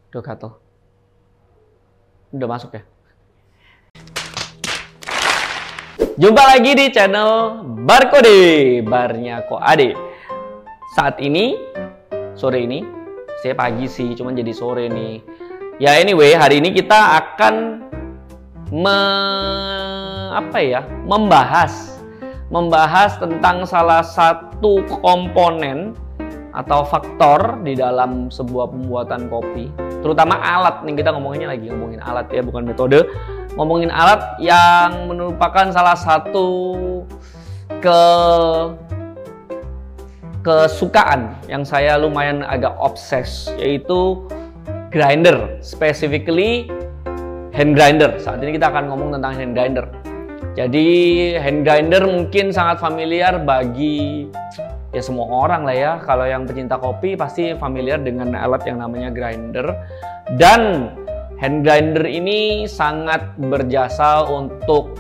Udah gatel. Udah masuk ya? Jumpa lagi di channel Barkode, barnya Ko Ade. Saat ini, sore ini, saya pagi sih, cuman jadi sore nih. Ya anyway, hari ini kita akan membahas tentang salah satu komponen atau faktor di dalam sebuah pembuatan kopi, terutama alat nih. Kita ngomongin alat ya, bukan metode. Ngomongin alat yang merupakan salah satu kesukaan yang saya lumayan agak obses, yaitu grinder, specifically hand grinder. Saat ini kita akan ngomong tentang hand grinder. Jadi hand grinder mungkin sangat familiar bagi ya semua orang lah ya. Kalau yang pecinta kopi pasti familiar dengan alat yang namanya grinder. Dan hand grinder ini sangat berjasa untuk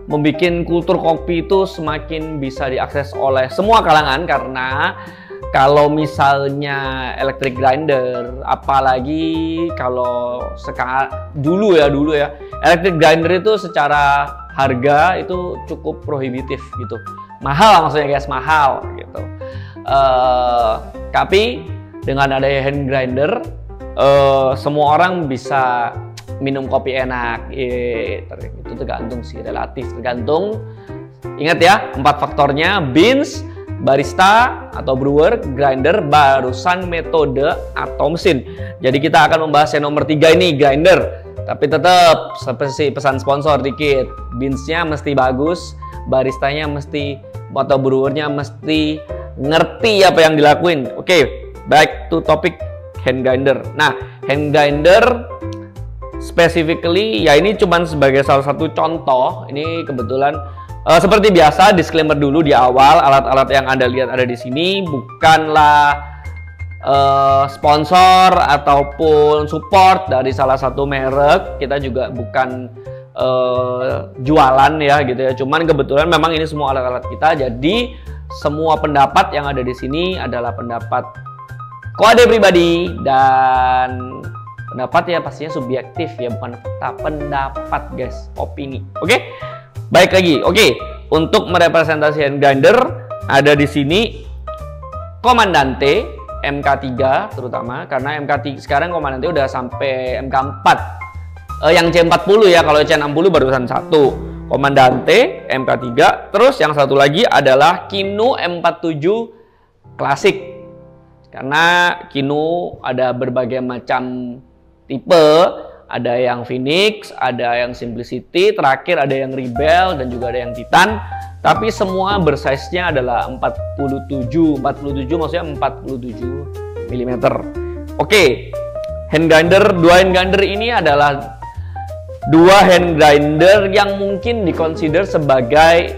membuat kultur kopi itu semakin bisa diakses oleh semua kalangan. Karena kalau misalnya electric grinder, apalagi kalau dulu ya electric grinder itu secara harga itu cukup prohibitif gitu, mahal maksudnya guys, mahal gitu. Tapi dengan adanya hand grinder, semua orang bisa minum kopi enak. Itu tergantung sih, relatif tergantung. Ingat ya, 4 faktornya: beans, barista atau brewer, grinder, barusan metode atau mesin. Jadi kita akan membahas yang nomor 3 ini, grinder. Tapi tetap seperti pesan sponsor dikit, beansnya mesti bagus, baristanya mesti atau brewernya mesti ngerti apa yang dilakuin. Oke, back to topic hand grinder. Nah, hand grinder specifically ya ini cuman sebagai salah satu contoh. Ini kebetulan seperti biasa, disclaimer dulu di awal, alat-alat yang Anda lihat ada di sini bukanlah sponsor ataupun support dari salah satu merek. Kita juga bukan jualan ya gitu ya. Cuman kebetulan memang ini semua alat-alat kita. Jadi semua pendapat yang ada di sini adalah pendapat Ko Ade pribadi, dan pendapat ya pastinya subjektif ya, bukan pendapat guys, opini. Oke? Baik lagi. Oke, untuk merepresentasikan grinder ada di sini Comandante MK3 terutama, karena MK3 sekarang Comandante udah sampai MK4. Yang C40 ya, kalau C60 barusan 1. Comandante MK3, terus yang satu lagi adalah Kinu M47 klasik. Karena Kinu ada berbagai macam tipe, ada yang Phoenix, ada yang Simplicity, terakhir ada yang Rebel, dan juga ada yang Titan. Tapi semua bersize-nya adalah 47 maksudnya 47 mm. Oke, hand grinder, 2 hand grinder ini adalah 2 hand grinder yang mungkin dikonsider sebagai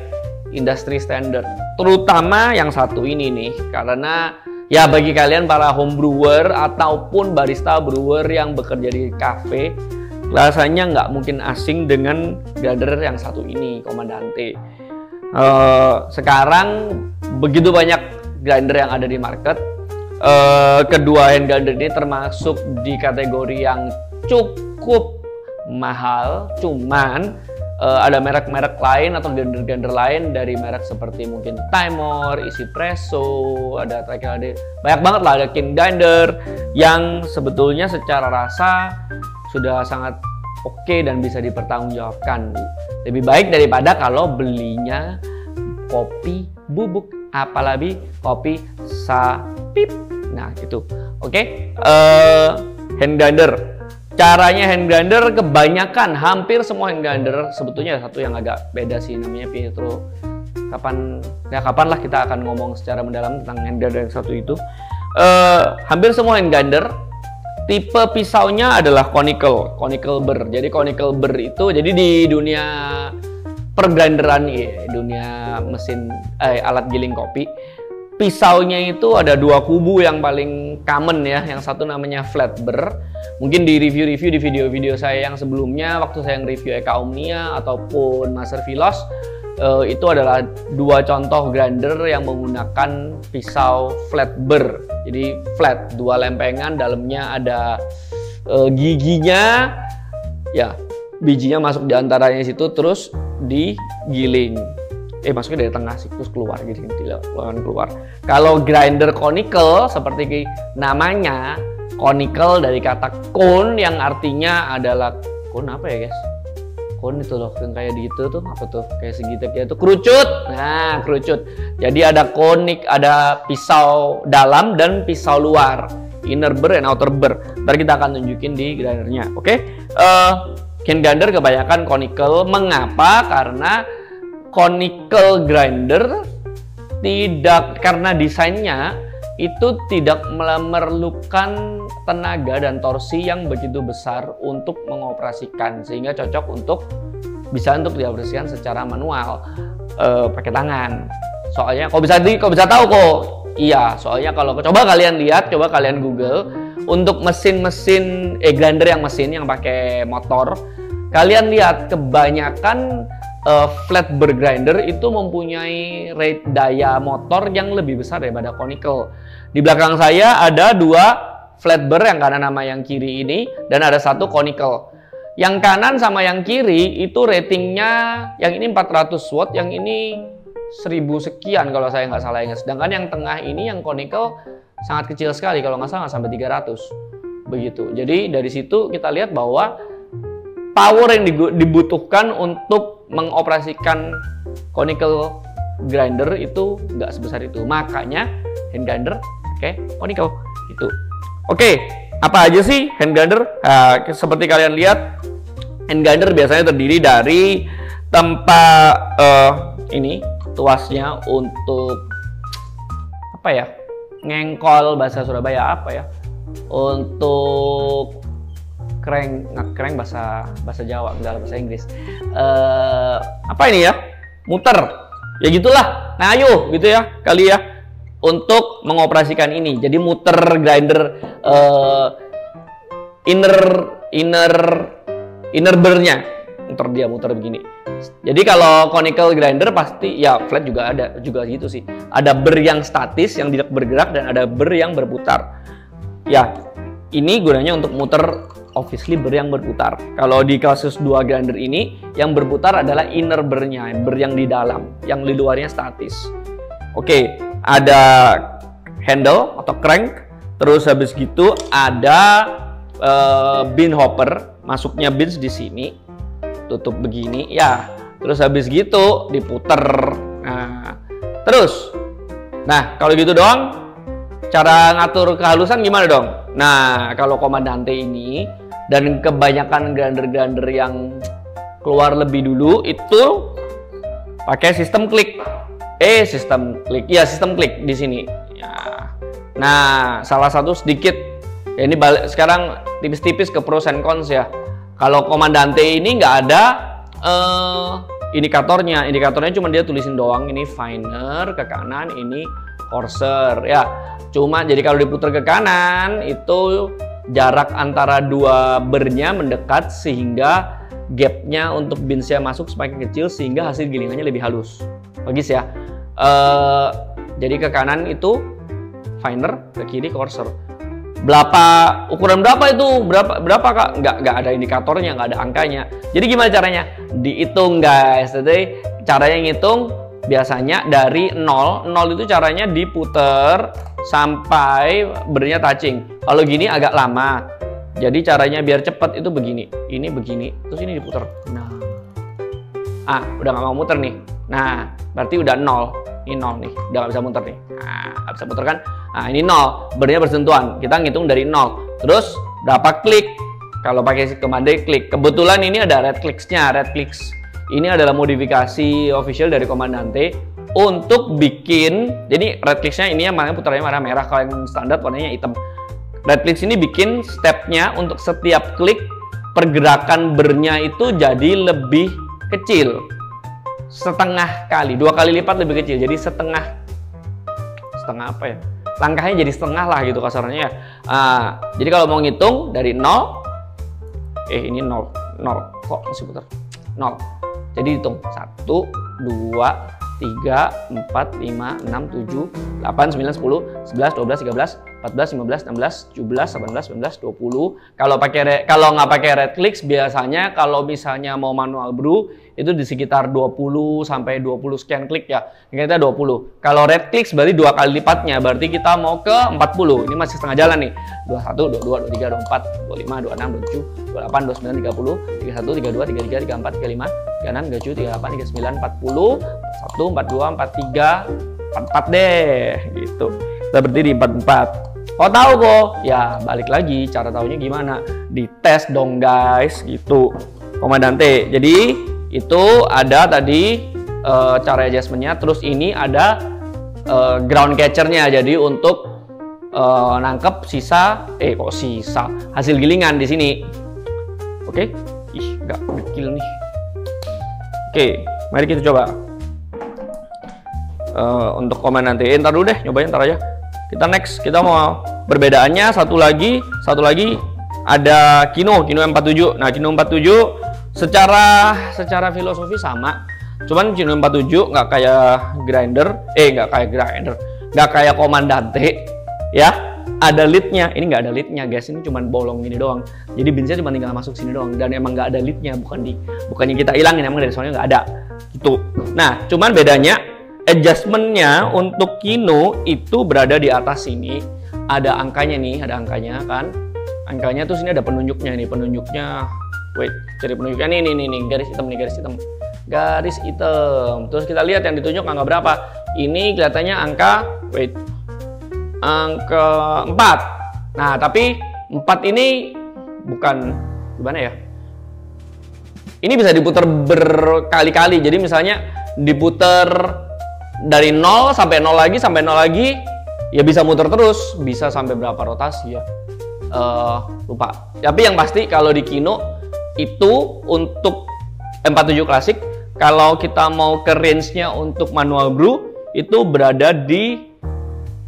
industri standard. Terutama yang satu ini nih, karena ya bagi kalian para home brewer ataupun barista brewer yang bekerja di cafe, rasanya nggak mungkin asing dengan grinder yang satu ini, Comandante. Sekarang begitu banyak grinder yang ada di market. Kedua hand grinder ini termasuk di kategori yang cukup mahal. Cuman ada merek-merek lain atau grinder-grinder lain dari merek seperti mungkin Timor, Easypresso, ada terakhir ada banyak banget lah, ada King Grinder yang sebetulnya secara rasa sudah sangat oke dan bisa dipertanggungjawabkan. Lebih baik daripada kalau belinya kopi bubuk, apalagi kopi sapip. Nah gitu. Oke. Hand grinder. Caranya hand grinder kebanyakan, hampir semua hand grinder, sebetulnya satu yang agak beda sih, namanya Pietro. Kapan lah kita akan ngomong secara mendalam tentang hand grinder yang satu itu. Hampir semua hand grinder tipe pisaunya adalah conical burr. Jadi conical burr itu, jadi di dunia pergrinderan ya, dunia mesin alat giling kopi, pisaunya itu ada 2 kubu yang paling common ya. Yang satu namanya flat burr. Mungkin di review-review di video-video saya yang sebelumnya, waktu saya nge-review Eka Omnia ataupun Master Vilos, itu adalah 2 contoh grinder yang menggunakan pisau flat burr. Jadi flat, 2 lempengan, dalamnya ada giginya, ya bijinya masuk di antaranya situ terus digiling. Masuknya dari tengah sih terus keluar gitu, keluar. Kalau grinder conical seperti namanya, conical dari kata cone yang artinya adalah cone apa ya guys? Cone itu loh yang kayak gitu tuh apa tuh? Kayak segitiga itu kerucut. Nah, kerucut. Jadi ada konik, ada pisau dalam dan pisau luar. Inner burr and outer burr. Ntar kita akan tunjukin di grindernya. Oke? Hand grinder kebanyakan conical. Mengapa? Karena conical grinder karena desainnya itu tidak memerlukan tenaga dan torsi yang begitu besar untuk mengoperasikan, sehingga cocok untuk dioperasikan secara manual pakai tangan. Soalnya kok bisa tahu kok? Iya, soalnya kalau coba kalian lihat, coba kalian Google untuk mesin-mesin grinder yang pakai motor, kalian lihat kebanyakan flat burr grinder itu mempunyai rate daya motor yang lebih besar daripada conical. Di belakang saya ada 2 flat burr, yang kanan sama yang kiri ini, dan ada 1 conical. Yang kanan sama yang kiri itu ratingnya, yang ini 400 watt, yang ini 1000 sekian kalau saya nggak salah ingat. Sedangkan yang tengah ini yang conical sangat kecil sekali, kalau nggak salah sampai 300 begitu. Jadi dari situ kita lihat bahwa power yang dibutuhkan untuk mengoperasikan conical grinder itu nggak sebesar itu. Makanya hand grinder conical itu. Oke, apa aja sih hand grinder? Seperti kalian lihat, hand grinder biasanya terdiri dari tempat ini tuasnya untuk apa ya? Ngengkol bahasa Surabaya apa ya? Untuk crank bahasa Jawa, enggak bahasa Inggris. Apa ini ya? Muter. Ya gitulah. Nah, ayo gitu ya kali ya untuk mengoperasikan ini. Jadi muter grinder inner burr-nya. Muter begini. Jadi kalau conical grinder pasti ya flat juga ada juga gitu sih. Ada burr yang statis yang tidak bergerak dan ada burr yang berputar. Ya, ini gunanya untuk muter obviously burr yang berputar. Kalau di kasus 2 grinder ini, yang berputar adalah inner burr-nya, burr yang di dalam, yang di luarnya statis. Oke, ada handle atau crank, terus habis gitu ada bean hopper, masuknya beans di sini, tutup begini, ya. Terus habis gitu diputer. Nah, kalau gitu doang. Cara ngatur kehalusan gimana dong? Nah, kalau Comandante ini dan kebanyakan grinder-grinder yang keluar lebih dulu itu pakai sistem klik. Sistem klik di sini. Ya. Nah, salah satu sedikit ya ini balik sekarang tipis-tipis ke pros and cons ya. Kalau Comandante ini nggak ada indikatornya. Indikatornya cuma dia tulisin doang, ini finer ke kanan, ini coarser ya. Cuma jadi kalau diputar ke kanan itu jarak antara 2 burr-nya mendekat sehingga gapnya untuk beans-nya masuk semakin kecil sehingga hasil gilingannya lebih halus. Logis ya. Jadi ke kanan itu finer, ke kiri coarser. Ukuran berapa itu? Berapa Kak? Nggak ada indikatornya, nggak ada angkanya. Jadi gimana caranya? Dihitung guys. Jadi caranya ngitung biasanya dari 0 itu caranya diputer sampai burr-nya touching. Kalau gini agak lama. Jadi caranya biar cepat itu begini. Ini begini, terus ini diputer. Nah. Udah nggak mau muter nih. Nah, berarti udah 0. Ini 0 nih, udah nggak bisa muter nih. Nah, nggak bisa muter kan? Nah, ini 0, burr-nya bersentuhan. Kita ngitung dari 0. Terus berapa klik? Kalau pakai Comandante klik. Kebetulan ini ada red clicks-nya, red clicks. Ini adalah modifikasi official dari Comandante untuk bikin, jadi red clicks-nya ini yang mana putarnya warna merah, kalau yang standar warnanya hitam. Red clicks ini bikin stepnya untuk setiap klik pergerakan burr-nya itu jadi lebih kecil, setengah kali, 2 kali lipat lebih kecil, jadi setengah apa ya, langkahnya jadi setengah lah gitu kasarnya ya. Jadi kalau mau ngitung dari 0, ini 0 kok masih putar 0. Jadi hitung 1, 2, 3, 4, 5, 6, 7, 8, 9, 10, 11, 12, 13, 14, 15, 16, 17, 18, 19, 20. Kalau nggak pakai red clicks, biasanya kalau misalnya mau manual brew itu di sekitar 20 sampai 20 sekian klik ya. Ini kita 20. Kalau red clicks berarti 2 kali lipatnya, berarti kita mau ke 40. Ini masih setengah jalan nih. 21, 22, 23, 24, 25, 26, 27, 28, 29, 30, 31, 32, 33, 34, 35, 36, 37, 38, 39, 40, 41, 42, 43, 44 deh gitu. Kita berdiri 44. Kau tahu kok? Ya balik lagi, cara tahunya gimana? Dites dong guys gitu. Komandante. Jadi itu ada tadi cara adjustmentnya. Terus ini ada ground catchernya. Jadi untuk nangkep sisa, hasil gilingan di sini. Oke? Ih, nggak dekil nih. Oke, mari kita coba. Untuk komandante, ntar dulu deh, nyobain ntar aja. Kita next, kita mau perbedaannya satu lagi ada Kino M47. Nah, Kino 47 secara filosofi sama, cuman Kino 47 nggak kayak nggak kayak komandante ya. Ada leadnya, ini nggak ada leadnya guys, ini cuman bolong gini doang. Jadi binsnya cuma tinggal masuk sini doang, dan emang nggak ada leadnya, bukannya kita ilangin, emang dari soalnya nggak ada gitu. Nah, cuman bedanya adjustmentnya untuk Kino itu berada di atas sini. Ada angkanya nih, ada angkanya kan. Angkanya tuh sini ada penunjuknya nih, penunjuknya. Wait, cari penunjuknya nih, garis hitam nih, garis hitam. Terus kita lihat yang ditunjuk angka berapa. Ini kelihatannya angka angka 4. Nah, tapi 4 ini bukan gimana ya? Ini bisa diputar berkali-kali. Jadi misalnya diputar dari 0 sampai 0 lagi sampai 0 lagi, ya bisa muter terus, bisa sampai berapa rotasi ya? Lupa. Tapi yang pasti kalau di Kino itu untuk M47 klasik, kalau kita mau ke range-nya untuk manual brew itu berada di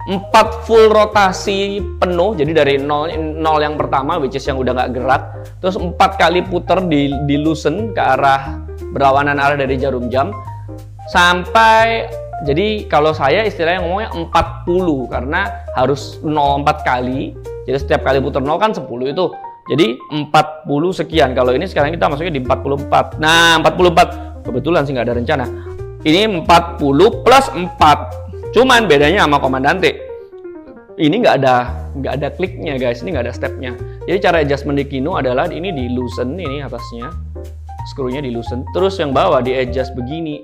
4 full rotasi penuh. Jadi dari 0 yang pertama, which is yang udah nggak gerak, terus 4 kali puter di loosen ke arah berlawanan arah dari jarum jam sampai. Jadi kalau saya istilahnya ngomongnya 40 karena harus 0 4 kali. Jadi setiap kali puter 0 kan 10 itu. Jadi 40 sekian. Kalau ini sekarang kita masuknya di 44. Nah, 44 kebetulan sih nggak ada rencana. Ini 40 plus 4. Cuman bedanya sama komandante, ini nggak ada kliknya guys, ini nggak ada stepnya. Jadi cara adjustment di Kino adalah ini di loosen, ini atasnya, skrunya di loosen, terus yang bawah di adjust begini,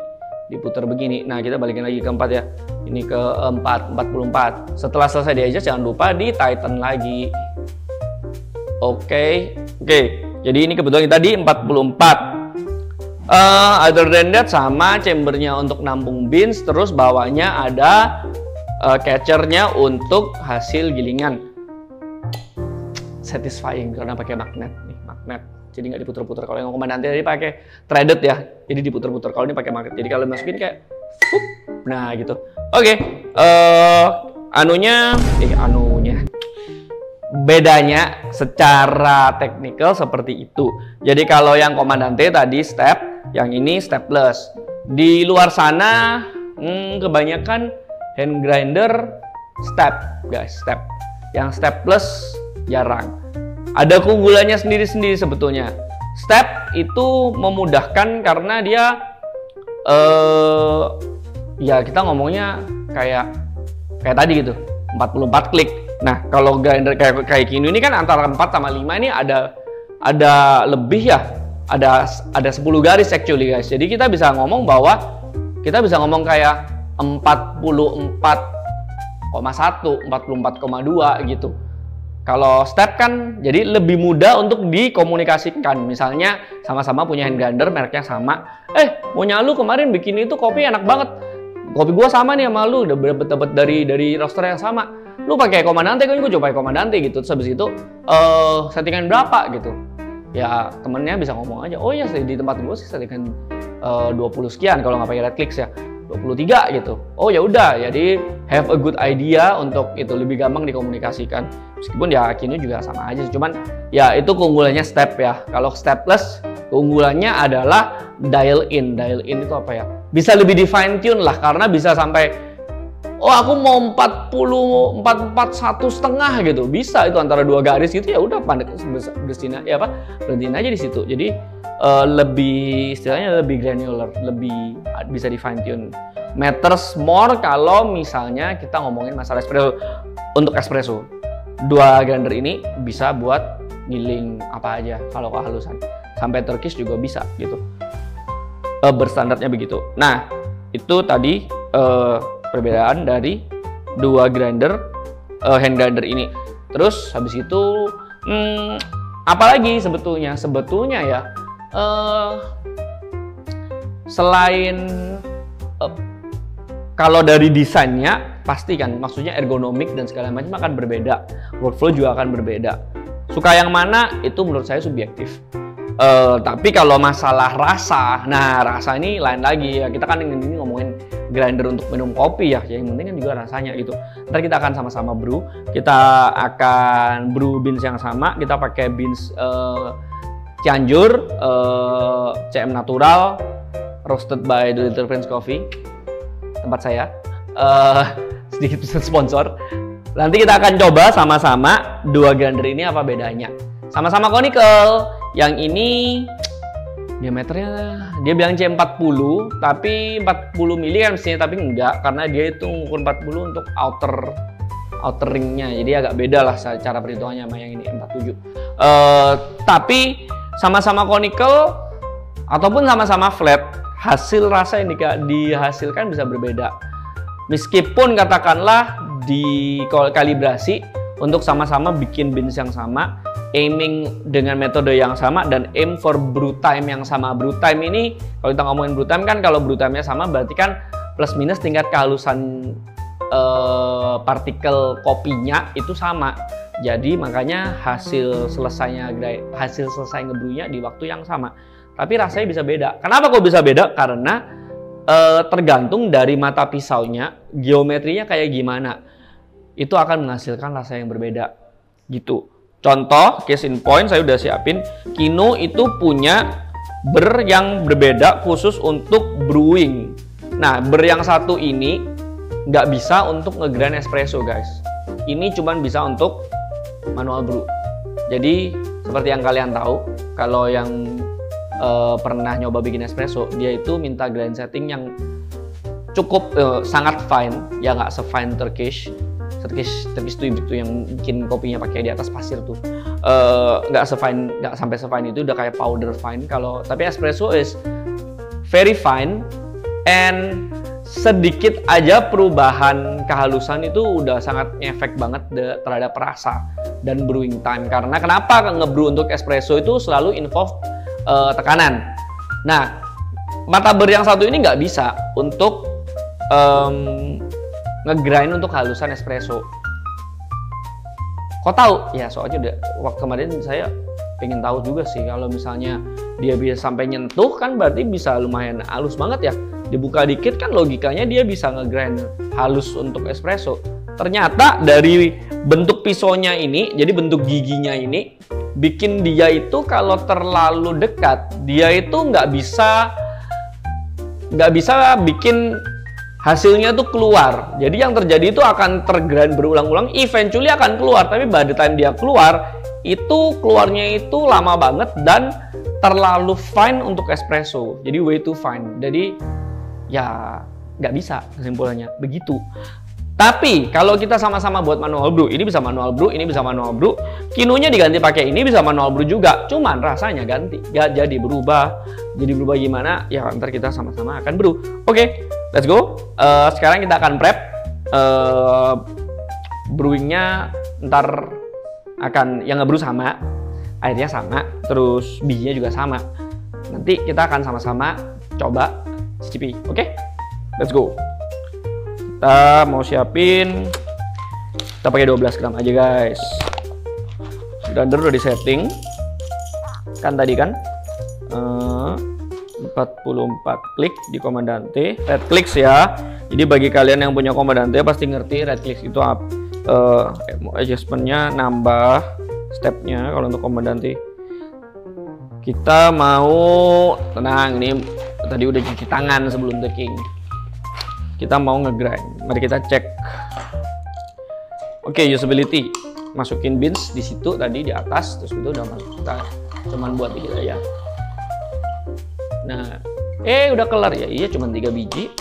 diputar begini. Nah, kita balikin lagi ke 4 ya, ini ke 44. Setelah selesai di adjust, jangan lupa di tighten lagi. Oke. Jadi ini kebetulan tadi 44. Other than that sama chambernya untuk nampung beans, terus bawahnya ada catchernya untuk hasil gilingan. Satisfying karena pakai magnet nih, magnet. Jadi nggak diputer-puter. Kalau yang komandante tadi pakai threaded ya, jadi diputer-puter. Kalau ini pakai magnet, jadi kalau masukin kayak nah gitu. Oke. Anunya bedanya secara teknikal seperti itu. Jadi kalau yang komandante tadi step, yang ini stepless. Di luar sana kebanyakan hand grinder step guys, step. Yang stepless jarang. Ada keunggulannya sendiri-sendiri sebetulnya. Step itu memudahkan karena dia ya kita ngomongnya kayak tadi gitu, 44 klik. Nah, kalau grinder kayak Kino ini kan antara 4 sama 5 ini ada lebih ya. Ada 10 garis actually guys. Jadi kita bisa ngomong kayak 44,1, 44,2 gitu. Kalau step kan jadi lebih mudah untuk dikomunikasikan. Misalnya sama-sama punya hand grinder, mereknya sama. Punya lu kemarin bikin itu kopi enak banget. Kopi gua sama nih sama lu, udah dapat dari roaster yang sama. Lu pakai komandante kan, gua coba pakai komandante gitu. Terus habis itu settingan berapa gitu. Ya temennya bisa ngomong aja, oh ya di tempat gue sih settingan 20 sekian kalau nggak pakai red clicks ya, 23 gitu. Oh ya udah, jadi have a good idea untuk itu, lebih gampang dikomunikasikan. Meskipun ya Kino juga sama aja, cuman ya itu keunggulannya step ya. Kalau stepless keunggulannya adalah dial in. Dial in itu apa ya? Bisa lebih di fine tune lah, karena bisa sampai oh aku mau 41 gitu, bisa itu antara 2 garis gitu, ya udah bersihin ya apa, berhentiin aja di situ. Jadi lebih istilahnya lebih granular, lebih bisa di fine tune. Matters more kalau misalnya kita ngomongin masalah espresso. Untuk espresso 2 grinder ini bisa buat giling apa aja kalau kehalusan, sampai Turkish juga bisa gitu, berstandarnya begitu. Nah itu tadi perbedaan dari 2 grinder hand grinder ini. Terus habis itu apalagi sebetulnya ya selain kalau dari desainnya pasti kan, maksudnya ergonomik dan segala macam akan berbeda, workflow juga akan berbeda. Suka yang mana itu menurut saya subjektif. Tapi kalau masalah rasa, nah rasa ini lain lagi ya. Kita kan ini ngomongin grinder untuk minum kopi ya, yang penting kan juga rasanya gitu. Ntar kita akan sama-sama brew, kita akan brew beans yang sama, kita pakai beans Cianjur, CM Natural, roasted by The Little Prince Coffee, tempat saya. Sedikit pesan sponsor. Nanti kita akan coba sama-sama 2 grinder ini apa bedanya. Sama-sama conical. Yang ini diameternya dia bilang C40, tapi 40 mili kan mestinya, tapi enggak karena dia itu ngukur 40 untuk outer ringnya. Jadi agak beda lah cara perhitungannya sama yang ini 47. Tapi sama-sama conical ataupun sama-sama flat, hasil rasa yang dihasilkan bisa berbeda. Meskipun katakanlah dikalibrasi untuk sama-sama bikin beans yang sama, aiming dengan metode yang sama, dan aim for brew time yang sama. Brew time ini, kalau kita ngomongin brew time kan, kalau brew time-nya sama berarti kan plus minus tingkat kehalusan partikel kopinya itu sama. Jadi makanya hasil selesai ngebrewnya di waktu yang sama. Tapi rasanya bisa beda. Kenapa kok bisa beda? Karena tergantung dari mata pisaunya, geometrinya kayak gimana. Itu akan menghasilkan rasa yang berbeda gitu. Contoh, case in point saya udah siapin. Kino itu punya ber yang berbeda khusus untuk brewing. Nah, ber yang satu ini nggak bisa untuk nge-grind espresso guys. Ini cuman bisa untuk manual brew. Jadi seperti yang kalian tahu, kalau yang pernah nyoba bikin espresso, dia itu minta grind setting yang cukup sangat fine, ya nggak se-fine Turkish itu yang bikin kopinya pakai di atas pasir tuh, nggak sampai se-fine itu, udah kayak powder fine. Tapi espresso is very fine, and sedikit aja perubahan kehalusan itu udah sangat ngefek banget terhadap rasa dan brewing time. Karena kenapa ngebrew untuk espresso itu selalu involve tekanan. Nah, mata ber yang satu ini nggak bisa untuk ngegrind untuk halusan espresso. Kok tahu? Ya soalnya udah kemarin saya pengen tahu juga sih, kalau misalnya dia bisa sampai nyentuh kan berarti bisa lumayan halus banget ya. Dibuka dikit kan logikanya dia bisa ngegrind halus untuk espresso. Ternyata dari bentuk pisaunya ini, jadi bentuk giginya ini bikin dia itu kalau terlalu dekat, dia itu nggak bisa bikin hasilnya tuh keluar. Jadi yang terjadi itu akan tergrind berulang-ulang, eventually akan keluar, tapi by the time dia keluar, itu keluarnya itu lama banget dan terlalu fine untuk espresso. Jadi way too fine. Jadi ya nggak bisa, kesimpulannya begitu. Tapi kalau kita sama-sama buat manual brew, ini bisa manual brew, ini bisa manual brew, kinonya diganti pakai ini bisa manual brew juga, cuman rasanya ganti, nggak jadi berubah. Jadi berubah gimana? Ya ntar kita sama-sama akan brew. Oke, let's go. Sekarang kita akan prep. Brewingnya ntar akan yang ngebrew sama, airnya sama, terus bijinya juga sama. Nanti kita akan sama-sama coba cicipi. Oke, let's go. Kita mau siapin, kita pakai 12 gram aja guys. Grinder udah di setting kan tadi kan, 44 klik di Comandante, red clicks ya. Jadi bagi kalian yang punya Comandante pasti ngerti red clicks itu adjustmentnya, nambah stepnya. Kalau untuk Comandante kita mau tenang, ini tadi udah cuci tangan sebelum taking. kita mau ngegrind. Mari kita cek. Oke, usability. Masukin beans di situ tadi di atas, terus itu udah masuk. Kita cuman buat dikit aja. Nah, udah kelar ya. Iya, cuman 3 biji.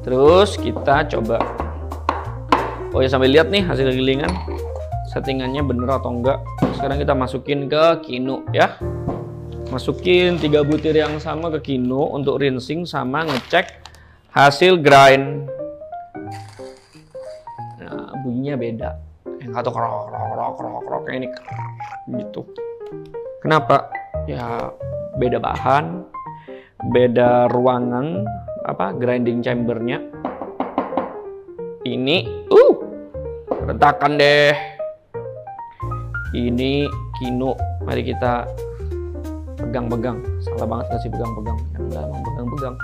Terus kita coba. Oh ya, sambil lihat nih hasil gilingan. Settingannya bener atau enggak. Sekarang kita masukin ke Kino ya. Masukin 3 butir yang sama ke Kino untuk rinsing sama ngecek hasil grind. Nah, bunyinya beda. Yang satu krok kayak ini gitu. Kenapa? Ya beda bahan, beda ruangan, grinding chambernya. Ini, retakan deh. Ini Kino. Mari kita pegang-pegang. Salah banget nggak sih pegang-pegang? Enggak, emang pegang-pegang.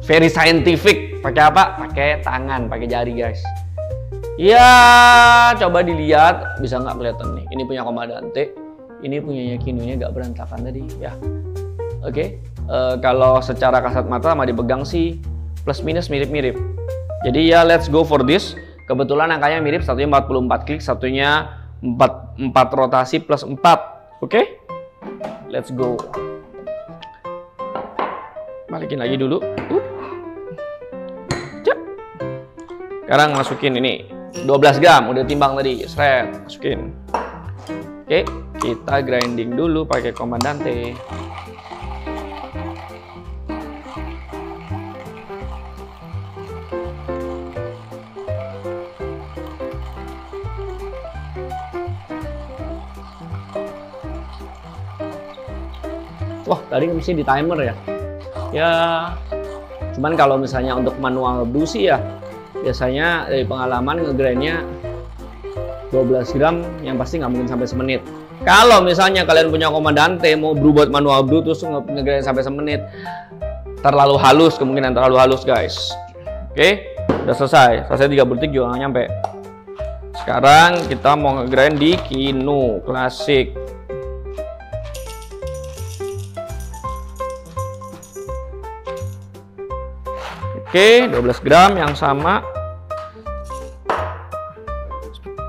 Very scientific. Pakai apa? Pakai tangan, pakai jari guys. Ya, coba dilihat, bisa nggak kelihatan nih? Ini punya Comandante, ini punyanya Kinonya nggak berantakan tadi ya. Oke, kalau secara kasat mata sama dipegang sih plus minus mirip-mirip. Jadi ya let's go for this. Kebetulan angkanya mirip, satunya 44 klik, satunya 4 rotasi plus 4. Oke, let's go. Balikin lagi dulu. Sekarang masukin ini. 12 gram udah timbang tadi, seret, masukin. Oke, kita grinding dulu pakai Comandante. Wah, tadi mesti di timer ya. Ya, cuman kalau misalnya untuk manual brew sih ya biasanya dari pengalaman ngegrindnya 12 gram yang pasti nggak mungkin sampai semenit. Kalau misalnya kalian punya Comandante mau brew buat manual brew terus ngegrind sampai semenit, terlalu halus, kemungkinan terlalu halus guys. Oke, udah selesai 3 detik juga nggak nyampe. Sekarang kita mau ngegrind di Kino klasik. Oke, 12 gram yang sama.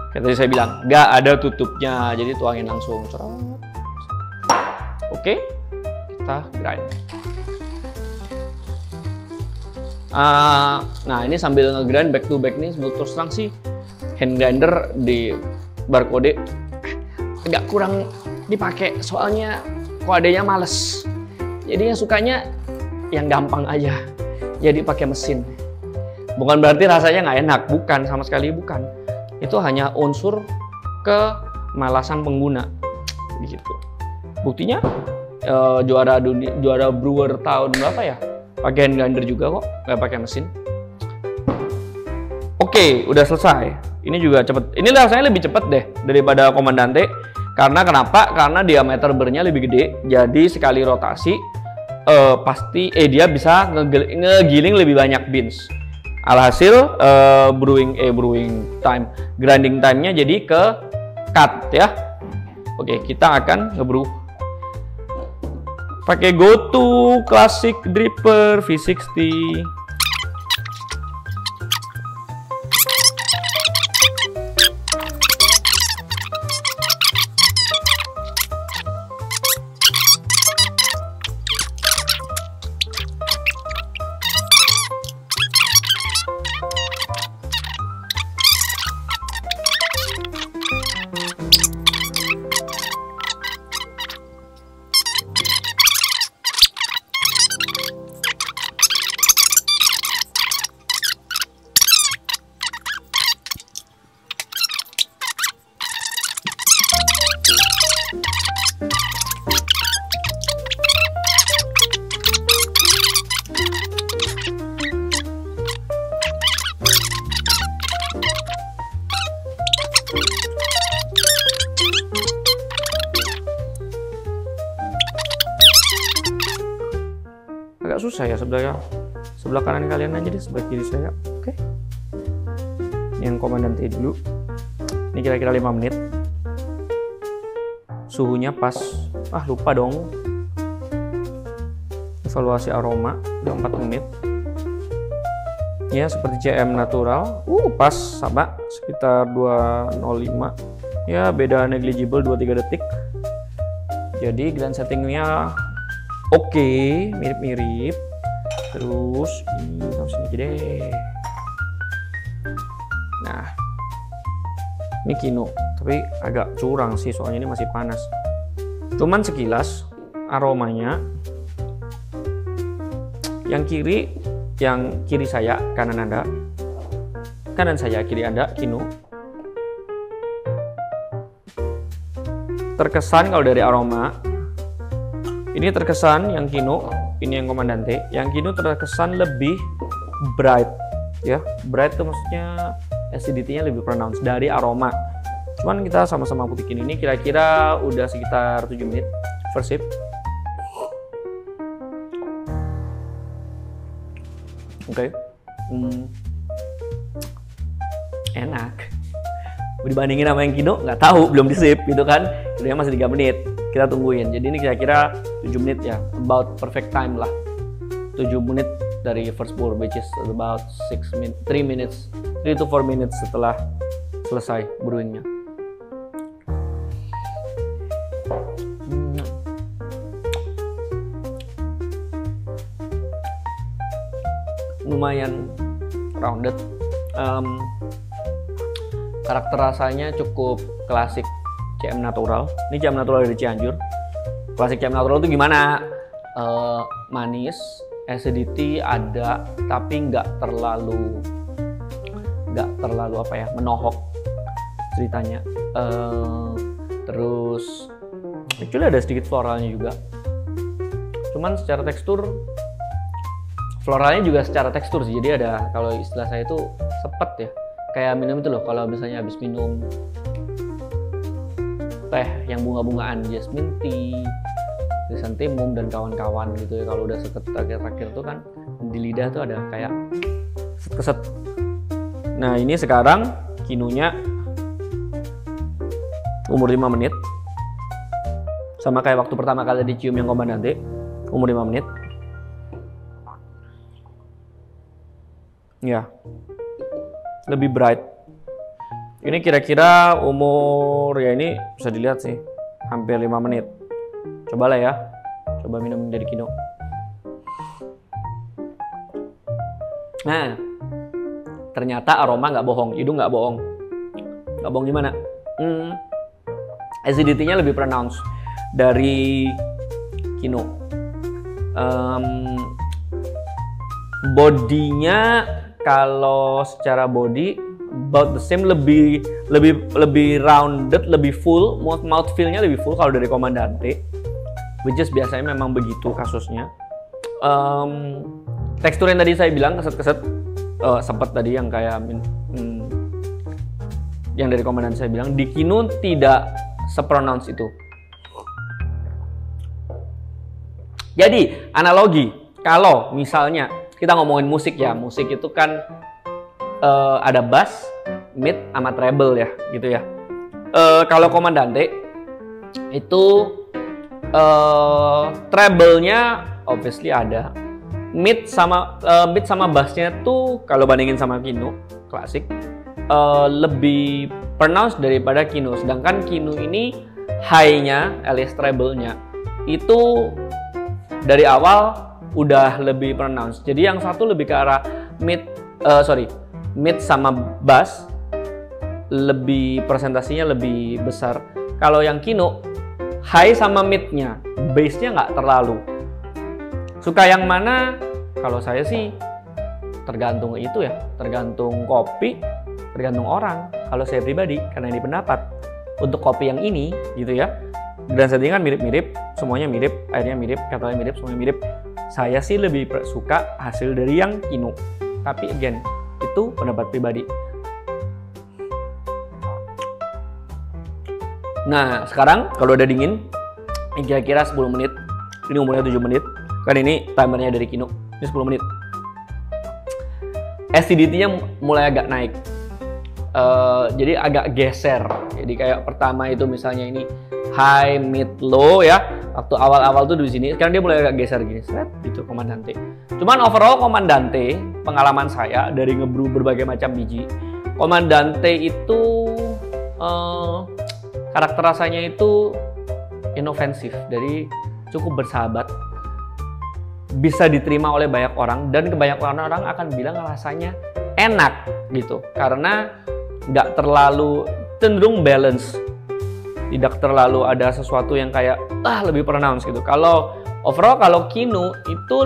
Kayak tadi saya bilang, nggak ada tutupnya, jadi tuangin langsung. Oke, kita grind. Nah, ini sambil ngegrind back to back nih, terus terang sih hand grinder di Barcode agak kurang dipakai, soalnya kodenya males. Jadi yang sukanya yang gampang aja. Jadi pakai mesin. Bukan berarti rasanya nggak enak, bukan, sama sekali bukan. Itu hanya unsur kemalasan pengguna, gitu. Buktinya juara brewer tahun berapa ya? Pakai hand grinder juga kok, nggak pakai mesin. Oke, udah selesai. Ini juga cepet. Ini rasanya lebih cepet deh daripada Comandante. Karena kenapa? Karena diameter burnya lebih gede. Jadi sekali rotasi pasti dia bisa ngegiling lebih banyak beans. Alhasil grinding time-nya jadi ke cut ya. Oke, kita akan ngebrew pakai GoTo Classic Dripper V60. Agak susah ya sebelah kanan kalian aja deh, sebelah kiri saya. Oke. Ini yang Comandante dulu. Ini kira-kira 5 menit. suhunya pas. Lupa dong. Evaluasi aroma udah 4 menit. Ya, seperti CM natural. Pas sama sekitar 205. Ya, beda negligible 2-3 detik. Jadi grand settingnya oke, mirip-mirip. Terus ini langsung aja deh. Nah, ini Kino, tapi agak curang sih soalnya ini masih panas. Cuman sekilas aromanya yang kiri saya, kanan Anda. Kanan saya, kiri Anda, Kino. Terkesan kalau dari aroma, ini terkesan yang Kino, ini yang Comandante. Yang Kino terkesan lebih bright, ya. Bright itu maksudnya acidity-nya lebih pronounced dari aroma. Cuman kita sama-sama buktikin ini kira-kira udah sekitar 7 menit first sip. Oke. Enak. Dibandingin sama yang Kino, nggak tahu, belum di-sip gitu kan. Ini masih 3 menit. Kita tungguin. Jadi ini kira-kira 7 menit ya. About perfect time lah. 7 menit dari first pour, which is about 3 to 4 minutes setelah selesai brewingnya. Lumayan rounded. Karakter rasanya cukup klasik CM natural. Ini CM natural dari Cianjur. Klasik CM natural itu gimana? Manis, acidity ada, tapi nggak terlalu apa ya, menohok ceritanya. Terus actually ada sedikit floralnya juga. Cuman secara tekstur, floralnya juga secara tekstur sih. Jadi ada, kalau istilah saya itu sepet ya. Kayak minum itu loh, kalau misalnya habis minum teh yang bunga-bungaan, jasmine tea, chrysanthemum dan kawan-kawan gitu ya. Kalau udah terakhir tuh kan di lidah tuh ada kayak keset. Nah, ini sekarang Kinonya umur 5 menit. Sama kayak waktu pertama kali dicium yang Comandante, umur 5 menit. Ya. Lebih bright. Ini kira-kira umur, ya ini bisa dilihat sih, hampir 5 menit. Cobalah ya, coba minum dari Kino. Nah, ternyata aroma nggak bohong, hidung nggak bohong. Nggak bohong gimana? Acidity-nya lebih pronounced dari Kino. Bodinya, kalau secara body about the same, lebih rounded, lebih full, mouth feel-nya lebih full kalau dari Comandante, which is biasanya memang begitu kasusnya. Tekstur yang tadi saya bilang keset-keset, sempat tadi yang kayak yang dari Comandante saya bilang, di Kino tidak sepronounce itu. Jadi analogi, kalau misalnya kita ngomongin musik ya, musik itu kan ada bass, mid, sama treble ya, gitu ya. Kalau Comandante itu treble-nya obviously ada, mid sama bassnya tuh kalau bandingin sama Kino klasik lebih pronounced daripada Kino. Sedangkan Kino ini high-nya alias treble-nya itu dari awal udah lebih pronounced. Jadi yang satu lebih ke arah mid sama bass, lebih presentasinya lebih besar. Kalau yang Kino high sama midnya, bassnya nggak terlalu. Suka yang mana? Kalau saya sih tergantung itu ya, tergantung kopi, tergantung orang. Kalau saya pribadi, karena ini pendapat, untuk kopi yang ini gitu ya, dan setting kan mirip-mirip, semuanya mirip, airnya mirip, katanya mirip, semuanya mirip. Saya sih lebih suka hasil dari yang Kino. Tapi again, itu pendapat pribadi. Nah, sekarang kalau udah dingin, ini kira-kira 10 menit. Ini umurnya 7 menit. Kan ini timernya dari Kino. Ini 10 menit. Acidity-nya mulai agak naik. Jadi agak geser. Jadi kayak pertama itu misalnya ini high, mid, low ya. Waktu awal-awal tuh di sini, sekarang dia mulai agak geser gini, set gitu Comandante. Cuman overall Comandante, pengalaman saya dari ngebrew berbagai macam biji, Comandante itu karakter rasanya itu inofensif, dari cukup bersahabat, bisa diterima oleh banyak orang, dan kebanyakan orang akan bilang rasanya enak gitu, karena nggak terlalu, cenderung balance, tidak terlalu ada sesuatu yang kayak lebih pronounce gitu. Kalau overall kalau Kinu itu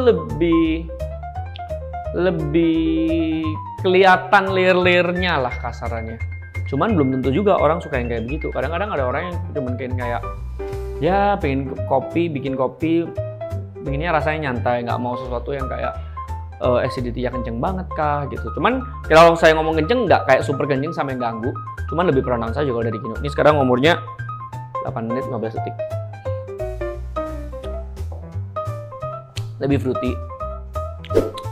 lebih kelihatan layer-layernya lah kasarannya. Cuman belum tentu juga orang suka yang kayak begitu. Kadang-kadang ada orang yang cuma kayak ya pengen kopi, bikin kopi, bikinnya rasanya nyantai, nggak mau sesuatu yang kayak acidity-nya kenceng banget kah gitu. Cuman kalau saya ngomong kenceng, nggak kayak super kenceng sampai ganggu. Cuman lebih pronounce aja kalau dari Kinu. Ini sekarang umurnya 8 menit 15 detik. Lebih fruity.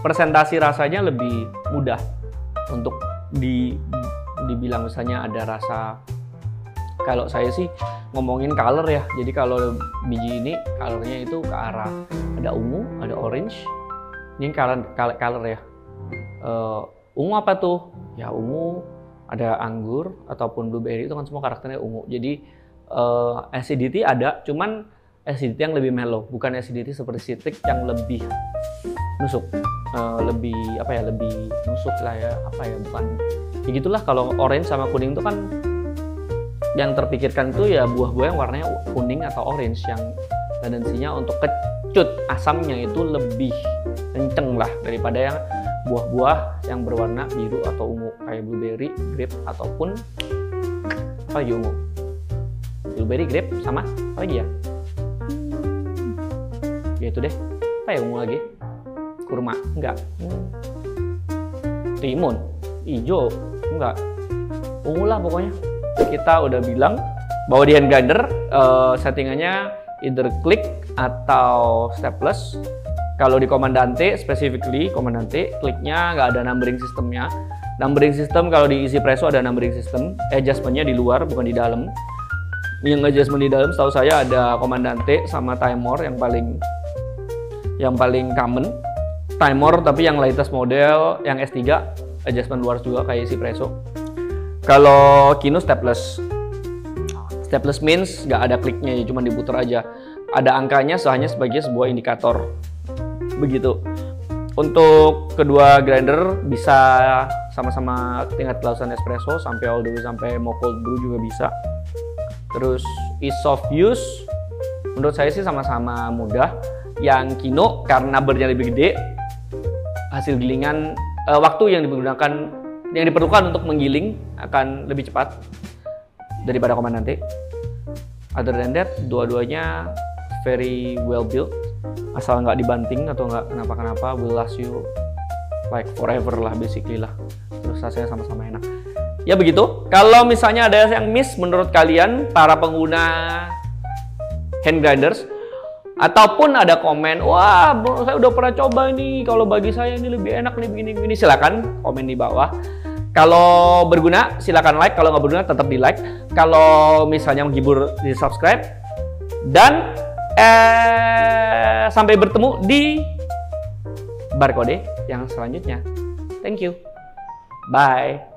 Presentasi rasanya lebih mudah untuk dibilang, misalnya ada rasa, kalau saya sih ngomongin color ya, jadi kalau biji ini colornya itu ke arah ada ungu, ada orange. Ini color ya. Ungu apa tuh? Ya ungu, ada anggur ataupun blueberry, itu kan semua karakternya ungu. Jadi acidity ada, cuman acidity yang lebih mellow, bukan acidity seperti citric yang lebih nusuk, lebih apa ya, lebih nusuk lah ya, apa ya, bukan ya gitulah. Kalau orange sama kuning itu kan yang terpikirkan itu ya buah-buah yang warnanya kuning atau orange, yang tendensinya untuk kecut asamnya itu lebih kenceng lah daripada yang buah-buah yang berwarna biru atau ungu kayak blueberry, grape, ataupun apa lagi ungu, blueberry, grape, sama apa lagi ya, ya itu deh. Apa ya ungu lagi, kurma enggak, timun, hijau enggak, ungu lah pokoknya. Kita udah bilang bahwa di hand grinder settingannya either click atau stepless. Kalau di Comandante, specifically Comandante, kliknya nggak ada numbering sistemnya. Numbering system kalau di Easy Presso ada numbering system, adjustmentnya di luar bukan di dalam. Yang adjustment di dalam setahu saya ada Comandante sama Timor yang paling common. Timor tapi yang latest model, yang S3 adjustment luar juga kayak Easy Presso. Kalau Kinu stepless. Stepless means nggak ada kliknya, ya cuma diputar aja. Ada angkanya hanya sebagai sebuah indikator. Begitu. Untuk kedua grinder bisa sama-sama tingkat kelasan espresso sampai all the way sampai mau cold brew juga bisa. Terus ease of use menurut saya sih sama-sama mudah. Yang Kinu karena bernya lebih gede, hasil gilingan waktu yang diperlukan untuk menggiling akan lebih cepat daripada Comandante. Other than that, dua-duanya very well built. Asal nggak dibanting atau nggak kenapa-kenapa, will last you like forever lah basically lah. Terus rasanya sama-sama enak. Ya begitu. Kalau misalnya ada yang miss menurut kalian para pengguna hand grinders, ataupun ada komen, wah bro, saya udah pernah coba ini, kalau bagi saya ini lebih enak nih begini-begini, silakan komen di bawah. Kalau berguna silakan like, kalau nggak berguna tetap di like. Kalau misalnya menghibur di subscribe. Dan sampai bertemu di barcode yang selanjutnya. Thank you. Bye.